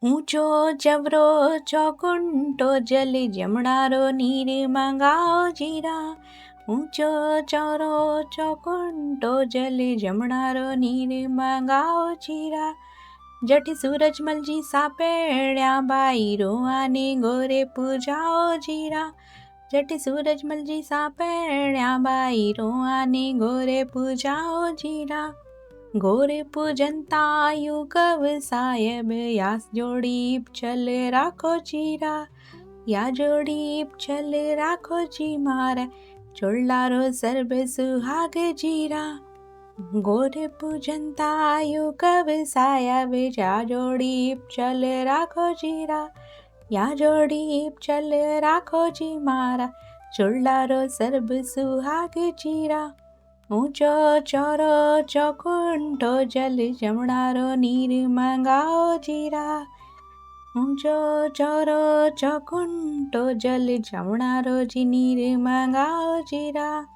ઊંચો જવરો ચોકુંટો જલ જમણારો નીર મંગાવો જીરા. ઊંચો ચોરો ચોકુંટો જલ જમણારો નીર મંગાવો જીરા. જઠ સૂરજમલજી સાપેણ્યા બાઈ રોવાને ગોરે પૂજાઓ જીરા. જઠ સૂરજમલજી સાપેણ્યા બાઈ રોવાને ગોરે પૂજાઓ જીરા. ગોરે પૂજનતાયુ કવ સાહેબ યાસ જોડી ચલ રાખો જીરા. યા જોડી ચલ રાખો જી મારા ચોલ્લારો સર્બ સુહાગ જીરા. ગોરે પૂજનતાયુ કવ સાહેબ યા જોડી ચલ રાખો જીરા. યા જોડી ચલ રાખો જી મારા ચોલ્લારો સર્બ સુહાગ જીરા. ઊંચો ચોરો ચોકુંટો જલ જમણારો નીર મંગાવો જીરા. ઊંચો ચોરો ચોકુંટો જલ જમણારો જી નીર મંગાવો જીરા.